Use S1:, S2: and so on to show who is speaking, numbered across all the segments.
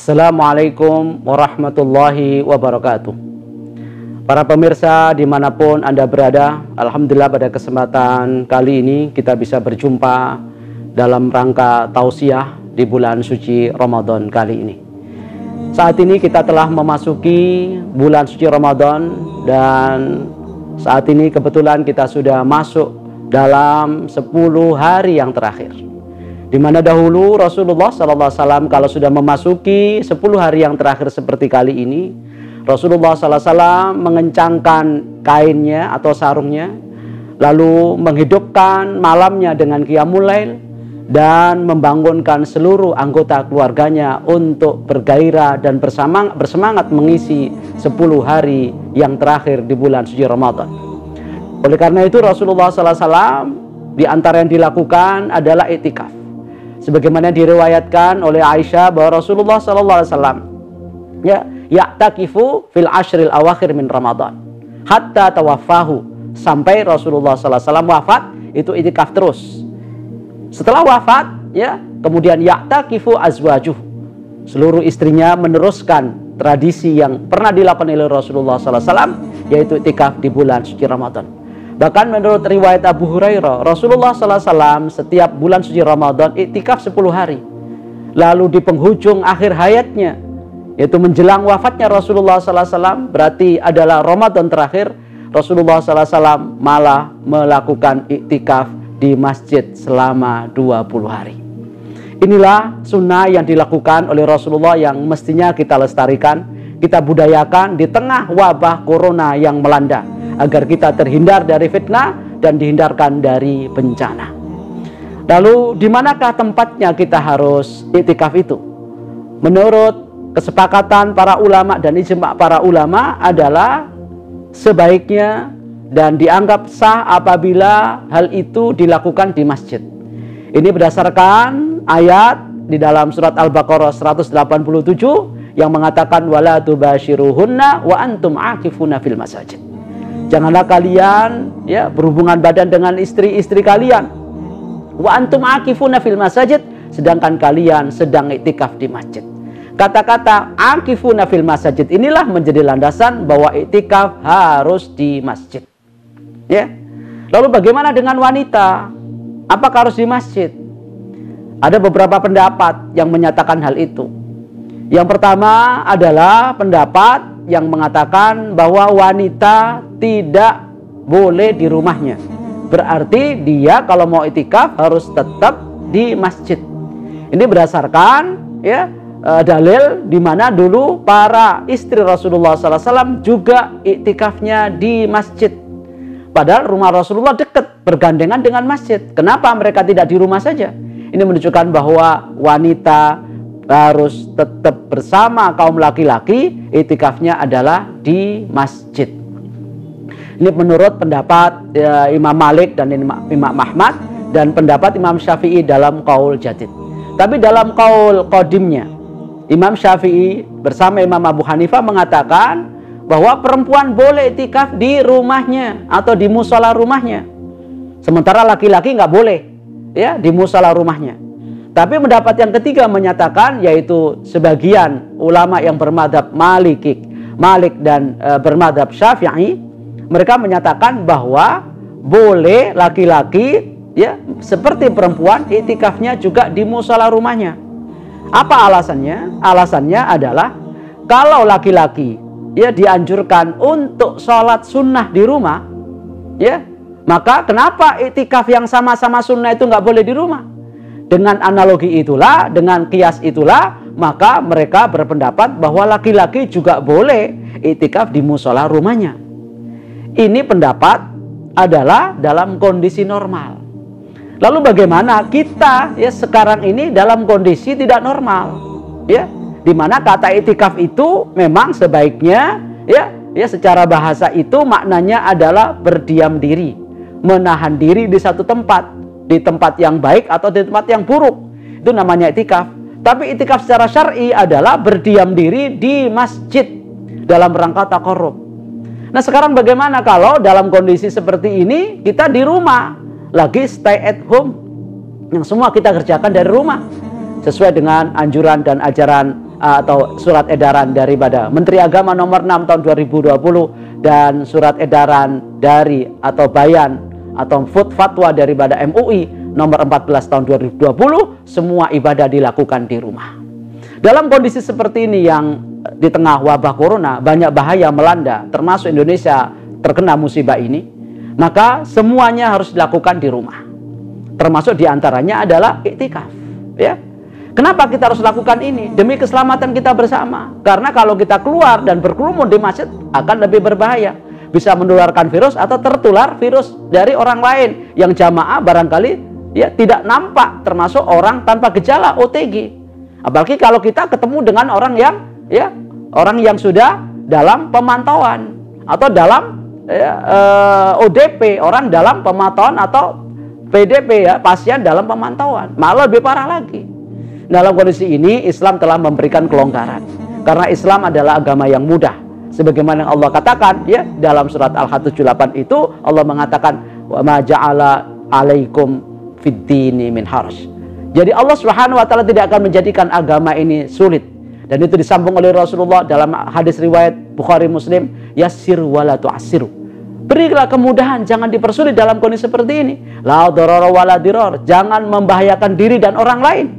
S1: Assalamualaikum warahmatullahi wabarakatuh. Para pemirsa dimanapun Anda berada, Alhamdulillah pada kesempatan kali ini kita bisa berjumpa dalam rangka tausiah di bulan suci Ramadan kali ini. Saat ini kita telah memasuki bulan suci Ramadan dan saat ini kebetulan kita sudah masuk dalam 10 hari yang terakhir. Di mana dahulu Rasulullah SAW kalau sudah memasuki 10 hari yang terakhir seperti kali ini, Rasulullah SAW mengencangkan kainnya atau sarungnya, lalu menghidupkan malamnya dengan qiyamul lail dan membangunkan seluruh anggota keluarganya untuk bergairah dan bersemangat mengisi 10 hari yang terakhir di bulan suci Ramadan. Oleh karena itu Rasulullah SAW di antara yang dilakukan adalah i'tikaf. Sebagaimana diriwayatkan oleh Aisyah bahwa Rasulullah SAW ya'takifu fil ashril awakhir min Ramadan hatta tawaffahu, sampai Rasulullah SAW wafat itu i'tikaf terus. Setelah wafat kemudian ya'takifu azwajuh, seluruh istrinya meneruskan tradisi yang pernah dilakukan oleh Rasulullah SAW, yaitu i'tikaf di bulan suci Ramadan. Bahkan menurut riwayat Abu Hurairah, Rasulullah SAW setiap bulan suci Ramadan i'tikaf 10 hari. Lalu di penghujung akhir hayatnya, yaitu menjelang wafatnya Rasulullah SAW, berarti adalah Ramadan terakhir, Rasulullah SAW malah melakukan i'tikaf di masjid selama 20 hari. Inilah sunnah yang dilakukan oleh Rasulullah yang mestinya kita lestarikan, kita budayakan di tengah wabah corona yang melanda, agar kita terhindar dari fitnah dan dihindarkan dari bencana. Lalu di manakah tempatnya kita harus i'tikaf itu? Menurut kesepakatan para ulama dan ijma' para ulama adalah sebaiknya dan dianggap sah apabila hal itu dilakukan di masjid. Ini berdasarkan ayat di dalam surat Al-Baqarah 187 yang mengatakan wala tubashiruhunna wa antum aakifuna fil masajid. Janganlah kalian berhubungan badan dengan istri-istri kalian. Wa antum akifuna fil masajid, sedangkan kalian sedang i'tikaf di masjid. Kata-kata akifuna fil masajid inilah menjadi landasan bahwa i'tikaf harus di masjid. Lalu bagaimana dengan wanita? Apakah harus di masjid? Ada beberapa pendapat yang menyatakan hal itu. Yang pertama adalah pendapat yang mengatakan bahwa wanita tidak boleh di rumahnya. Berarti dia kalau mau i'tikaf harus tetap di masjid. Ini berdasarkan dalil di mana dulu para istri Rasulullah SAW juga i'tikafnya di masjid. Padahal rumah Rasulullah dekat, bergandengan dengan masjid. Kenapa mereka tidak di rumah saja? Ini menunjukkan bahwa wanita harus tetap bersama kaum laki-laki, i'tikafnya adalah di masjid. Ini menurut pendapat Imam Malik dan Imam Ahmad dan pendapat Imam Syafi'i dalam qaul jadid. Tapi dalam qaul qadimnya, Imam Syafi'i bersama Imam Abu Hanifah mengatakan bahwa perempuan boleh i'tikaf di rumahnya atau di musola rumahnya. Sementara laki-laki nggak boleh di musola rumahnya. Tapi pendapat yang ketiga menyatakan, yaitu sebagian ulama yang bermadhab Malik dan bermadhab Syafi'i, mereka menyatakan bahwa boleh laki-laki seperti perempuan i'tikafnya juga di musola rumahnya. Apa alasannya? Alasannya adalah kalau laki-laki dianjurkan untuk sholat sunnah di rumah, maka kenapa i'tikaf yang sama-sama sunnah itu nggak boleh di rumah? Dengan analogi itulah, dengan kias itulah, maka mereka berpendapat bahwa laki-laki juga boleh i'tikaf di musola rumahnya. Ini pendapat adalah dalam kondisi normal. Lalu bagaimana kita sekarang ini dalam kondisi tidak normal? Di mana kata i'tikaf itu memang sebaiknya secara bahasa itu maknanya adalah berdiam diri, menahan diri di satu tempat. Di tempat yang baik atau di tempat yang buruk, itu namanya i'tikaf. Tapi i'tikaf secara syar'i adalah berdiam diri di masjid dalam rangka taqarrub. Nah sekarang bagaimana kalau dalam kondisi seperti ini kita di rumah, lagi stay at home, yang semua kita kerjakan dari rumah sesuai dengan anjuran dan ajaran atau surat edaran daripada Menteri Agama nomor 6 tahun 2020 dan surat edaran dari atau bayan atau fatwa daripada MUI nomor 14 tahun 2020, semua ibadah dilakukan di rumah. Dalam kondisi seperti ini yang di tengah wabah corona banyak bahaya melanda, termasuk Indonesia terkena musibah ini, maka semuanya harus dilakukan di rumah. Termasuk diantaranya adalah iktikaf, ya. Kenapa kita harus lakukan ini? Demi keselamatan kita bersama. Karena kalau kita keluar dan berkerumun di masjid akan lebih berbahaya. Bisa menularkan virus atau tertular virus dari orang lain yang jamaah barangkali ya tidak nampak, termasuk orang tanpa gejala OTG. Apalagi kalau kita ketemu dengan orang yang sudah dalam pemantauan atau dalam ODP, orang dalam pemantauan atau PDP ya, pasien dalam pemantauan, malah lebih parah lagi. Dalam kondisi ini Islam telah memberikan kelonggaran karena Islam adalah agama yang mudah. Sebagaimana yang Allah katakan ya dalam surat Al-Hajj 78 itu Allah mengatakan wa ma ja'ala 'alaikum fid-dini min haraj. Jadi Allah Subhanahu wa taala tidak akan menjadikan agama ini sulit. Dan itu disambung oleh Rasulullah dalam hadis riwayat Bukhari Muslim, yassir wala tu'assiru. Berilah kemudahan, jangan dipersulit dalam kondisi seperti ini. La darara wala dirar, jangan membahayakan diri dan orang lain.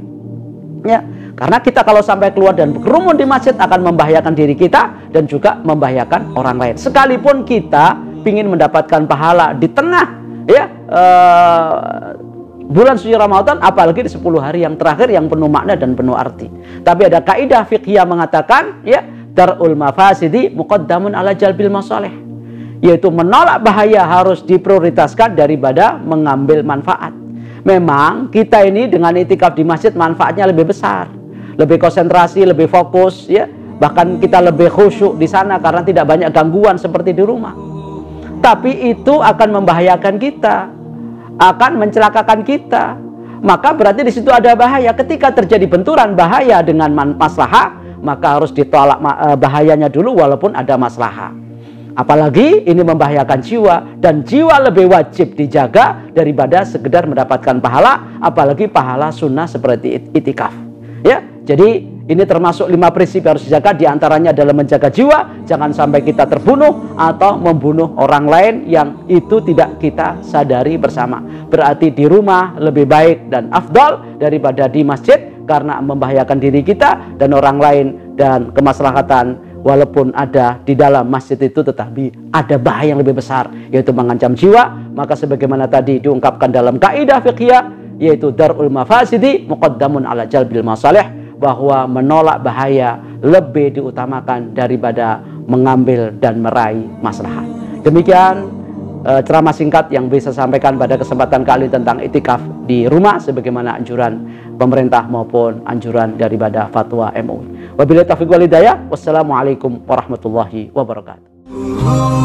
S1: Ya, karena kita kalau sampai keluar dan berkerumun di masjid akan membahayakan diri kita dan juga membahayakan orang lain. Sekalipun kita ingin mendapatkan pahala di tengah bulan suci Ramadan, apalagi di 10 hari yang terakhir yang penuh makna dan penuh arti. Tapi ada kaidah fikih yang mengatakan ya darul mafasidi muqaddamun ala jalbil masalih, yaitu menolak bahaya harus diprioritaskan daripada mengambil manfaat. Memang kita ini dengan itikaf di masjid manfaatnya lebih besar, lebih konsentrasi, lebih fokus ya, bahkan kita lebih khusyuk di sana karena tidak banyak gangguan seperti di rumah. Tapi itu akan membahayakan kita, akan mencelakakan kita. Maka berarti di situ ada bahaya. Ketika terjadi benturan bahaya dengan maslahah, maka harus ditolak bahayanya dulu walaupun ada maslahah. Apalagi ini membahayakan jiwa, dan jiwa lebih wajib dijaga daripada sekedar mendapatkan pahala, apalagi pahala sunnah seperti itikaf. Ya, jadi ini termasuk 5 prinsip yang harus dijaga. Diantaranya adalah menjaga jiwa, jangan sampai kita terbunuh atau membunuh orang lain yang itu tidak kita sadari bersama. Berarti di rumah lebih baik dan afdal daripada di masjid karena membahayakan diri kita dan orang lain, dan kemaslahatan walaupun ada di dalam masjid itu tetapi ada bahaya yang lebih besar, yaitu mengancam jiwa. Maka sebagaimana tadi diungkapkan dalam kaidah fikih, yaitu darul mafasidi muqaddamun ala jalbil masalih, bahwa menolak bahaya lebih diutamakan daripada mengambil dan meraih maslahat. Demikian ceramah singkat yang bisa sampaikan pada kesempatan kali tentang itikaf di rumah sebagaimana anjuran pemerintah maupun anjuran daripada fatwa MUI. Wabillahi taufiq wal hidayah. Wassalamualaikum warahmatullahi wabarakatuh.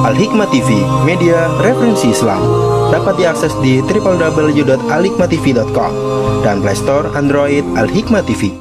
S2: Al-Hikmah TV, media referensi Islam. Dapat diakses di www.alhikmahtv.com dan Play Store Android Al-Hikmah TV.